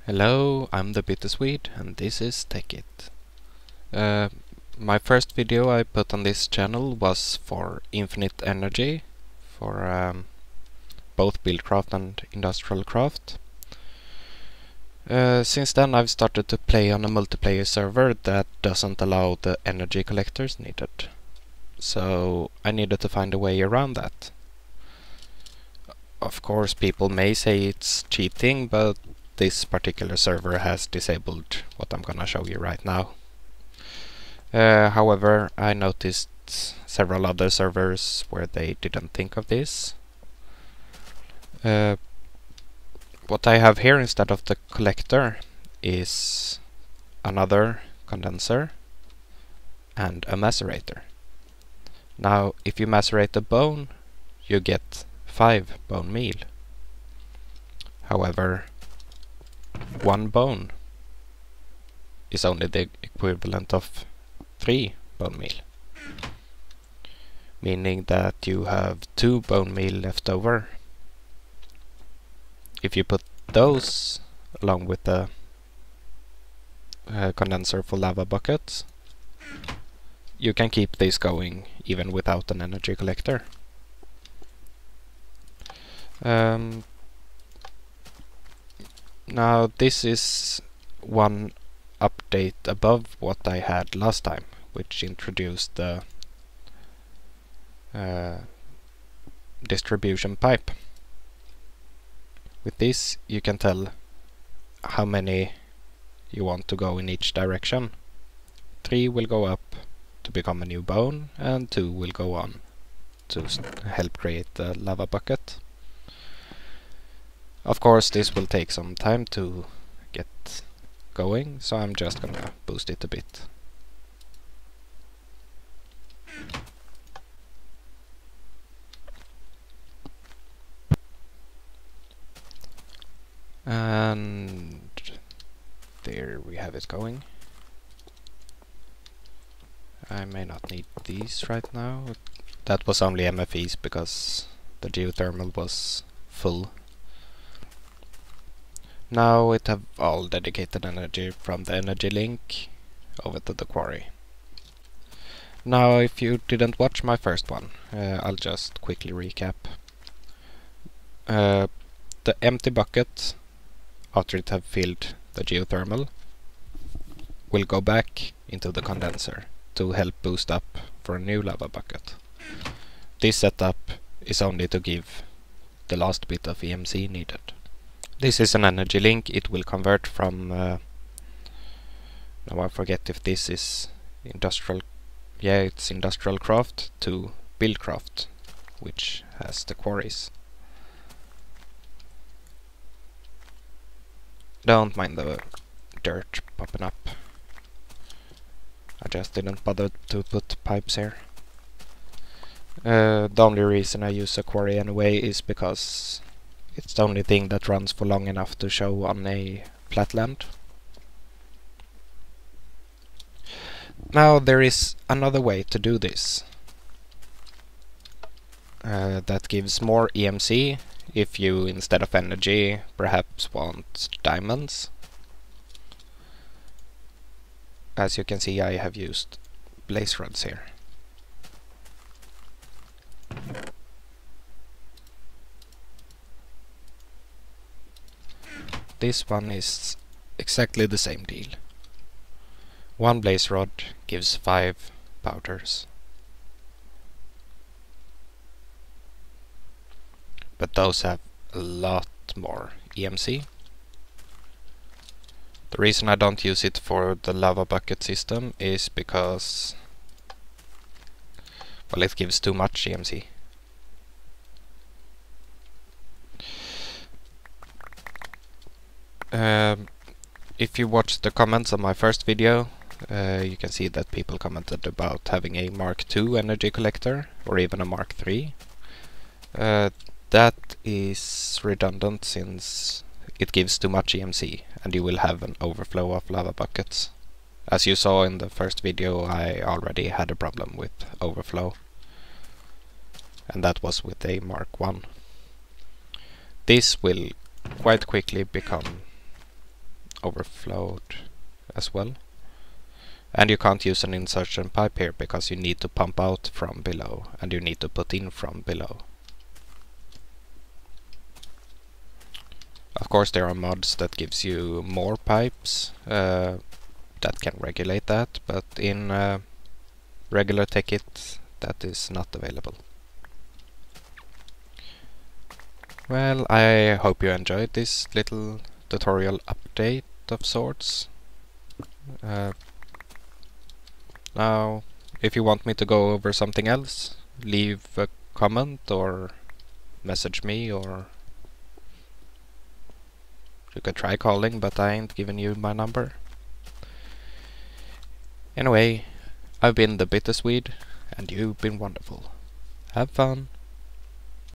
Hello, I'm the Bittersweet and this is Tekkit. My first video I put on this channel was for infinite energy, for both buildcraft and industrial craft. Since then I've started to play on a multiplayer server that doesn't allow the energy collectors needed. So I needed to find a way around that. Of course people may say it's cheating, but this particular server has disabled what I'm gonna show you right now. However, I noticed several other servers where they didn't think of this. What I have here instead of the collector is another condenser and a macerator. Now, if you macerate a bone, you get 5 bone meal. However, 1 bone is only the equivalent of 3 bone meal, meaning that you have 2 bone meal left over. If you put those along with the condenser for lava buckets, you can keep this going even without an energy collector. Now this is one update above what I had last time, which introduced the distribution pipe. With this you can tell how many you want to go in each direction. 3 will go up to become a new bone and 2 will go on to help create the lava bucket. Of course this will take some time to get going, so I'm just gonna boost it a bit. And there we have it going. I may not need these right now. That was only MFEs because the geothermal was full. Now it have all dedicated energy from the energy link over to the quarry. Now if you didn't watch my first one, I'll just quickly recap. The empty bucket, after it have filled the geothermal, will go back into the condenser to help boost up for a new lava bucket. This setup is only to give the last bit of EMC needed. This is an energy link. It will convert from now I forget if this is industrial, yeah, it's industrial craft to buildcraft, which has the quarries. Don't mind the dirt popping up. I just didn't bother to put pipes here. The only reason I use a quarry anyway is because it's the only thing that runs for long enough to show on a flatland. Now there is another way to do this that gives more EMC if you, instead of energy, perhaps want diamonds. As you can see, I have used blaze rods here. This one is exactly the same deal. 1 blaze rod gives 5 powders. But those have a lot more EMC. The reason I don't use it for the lava bucket system is because, well, it gives too much EMC. If you watch the comments on my first video, you can see that people commented about having a Mk2 Energy Collector or even a Mk3. That is redundant since it gives too much EMC and you will have an overflow of lava buckets. As you saw in the first video, I already had a problem with overflow, and that was with a Mk1. This will quite quickly become overflowed as well. And you can't use an insertion pipe here because you need to pump out from below and you need to put in from below. Of course there are mods that gives you more pipes that can regulate that, but in regular Tekkit that is not available. Well, I hope you enjoyed this little tutorial update of sorts. Now, if you want me to go over something else, leave a comment or message me, or you could try calling, but I ain't giving you my number. Anyway, I've been the Bittersweet, and you've been wonderful. Have fun!